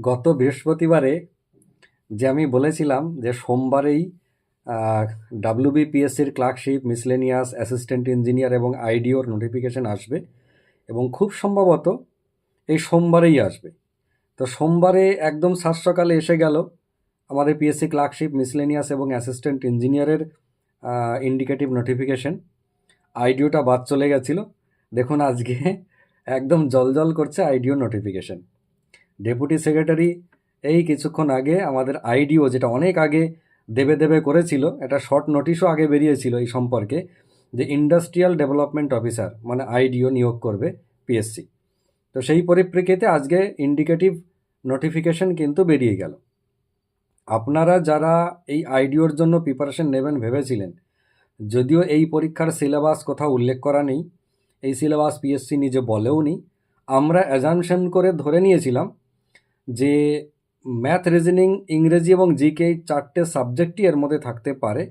গত বৃহস্পতিবারে যে আমি বলেছিলাম যে সোমবারেই ডাব্লিউবিপিএসসির ক্লার্কশিপ, মিসলেনিয়াস, অ্যাসিস্ট্যান্ট ইঞ্জিনিয়ার এবং আইডিওর নোটিফিকেশন আসবে এবং খুব সম্ভবত এই সোমবারেই আসবে। তো সোমবারে একদম সাত সকালে এসে গেল আমাদের পিএসসি ক্লার্কশিপ, মিসলেনিয়াস এবং অ্যাসিস্ট্যান্ট ইঞ্জিনিয়ারের ইন্ডিকেটিভ নোটিফিকেশন। আইডিওটা বাদ চলে গেছিলো। দেখুন আজকে একদম জলজল করছে আইডিও নোটিফিকেশন। ডেপুটি সেক্রেটারি এই কিছুক্ষণ আগে আমাদের আইডিও, যেটা অনেক আগে দেবে দেবে করেছিল, একটা শর্ট নোটিশও আগে বেরিয়েছিল এই সম্পর্কে, যে ইন্ডাস্ট্রিয়াল ডেভেলপমেন্ট অফিসার মানে আইডিও নিয়োগ করবে পিএসসি। তো সেই পরিপ্রেক্ষিতে আজকে ইন্ডিকেটিভ নোটিফিকেশন কিন্তু বেরিয়ে গেল। আপনারা যারা এই আইডিওর জন্য প্রিপারেশন নেবেন ভেবেছিলেন, যদিও এই পরীক্ষার সিলেবাস কোথাও উল্লেখ করা নেই, এই সিলেবাস পিএসসি নিজে বলেও নি, আমরা অ্যাজামশন করে ধরে নিয়েছিলাম যে ম্যাথ, রিজনিং, ইংরেজি এবং জিকে এই চারটে সাবজেক্টই এর মধ্যে থাকতে পারে।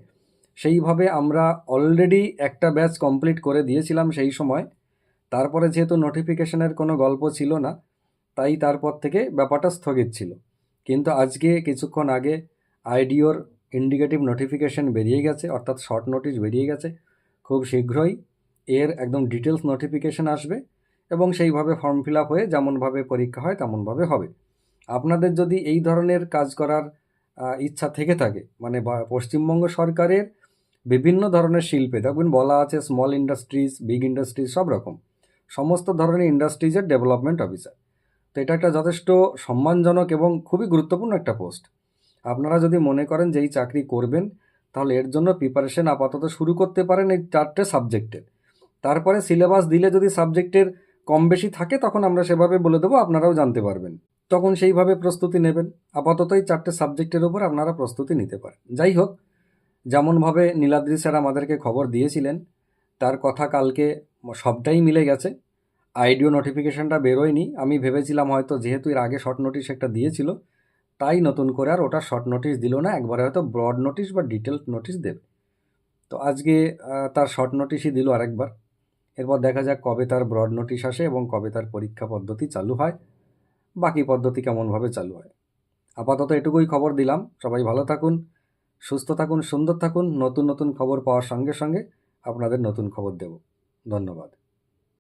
সেইভাবে আমরা অলরেডি একটা ব্যাচ কমপ্লিট করে দিয়েছিলাম সেই সময়। তারপরে যেহেতু নোটিফিকেশনের কোনো গল্প ছিল না, তাই তারপর থেকে ব্যাপারটা স্থগিত ছিল। কিন্তু আজকে কিছুক্ষণ আগে আইডিওর ইন্ডিকেটিভ নোটিফিকেশন বেরিয়ে গেছে, অর্থাৎ শর্ট নোটিশ বেরিয়ে গেছে। খুব শীঘ্রই এর একদম ডিটেলস নোটিফিকেশন আসবে এবং সেইভাবে ফর্ম ফিল আপ হয়ে যেমনভাবে পরীক্ষা হয় তেমনভাবে হবে। আপনাদের যদি এই ধরনের কাজ করার ইচ্ছা থেকে থাকে, মানে পশ্চিমবঙ্গ সরকারের বিভিন্ন ধরনের শিল্পে দেখবেন বলা আছে স্মল ইন্ডাস্ট্রিজ, বিগ ইন্ডাস্ট্রিজ, সব রকম সমস্ত ধরনের ইন্ডাস্ট্রিজের ডেভেলপমেন্ট অফিসার। তো এটা একটা যথেষ্ট সম্মানজনক এবং খুবই গুরুত্বপূর্ণ একটা পোস্ট। আপনারা যদি মনে করেন যে এই চাকরি করবেন, তাহলে এর জন্য প্রিপারেশন আপাতত শুরু করতে পারেন এই চারটে সাবজেক্টের। তারপরে সিলেবাস দিলে যদি সাবজেক্টের কম বেশি থাকে তখন আমরা সেভাবে বলে দেবো, আপনারাও জানতে পারবেন, তখন সেইভাবে প্রস্তুতি নেবেন। আপাতত এই চারটে সাবজেক্টের উপর আপনারা প্রস্তুতি নিতে পারেন। যাই হোক, যেমনভাবে নীলাদ্রি স্যার আমাদেরকে খবর দিয়েছিলেন তার কথা কালকে সবটাই মিলে গেছে। আইডিও নোটিফিকেশানটা বেরোয়নি। আমি ভেবেছিলাম হয়তো যেহেতু এর আগে শর্ট নোটিশ একটা দিয়েছিল, তাই নতুন করে আর ওটা শর্ট নোটিশ দিল না, একবারে হয়তো ব্রড নোটিশ বা ডিটেল নোটিশ দেবে। তো আজকে তার শর্ট নোটিশই দিল আরেকবার। এরপর দেখা যাক কবে তার ব্রড নোটিশ আসে এবং কবে তার পরীক্ষা পদ্ধতি চালু হয়, বাকি পদ্ধতি কেমনভাবে চালু হয়। আপাতত এটুকুই খবর দিলাম। সবাই ভালো থাকুন, সুস্থ থাকুন, সুন্দর থাকুন। নতুন নতুন খবর পাওয়ার সঙ্গে সঙ্গে আপনাদের নতুন খবর দেব। ধন্যবাদ।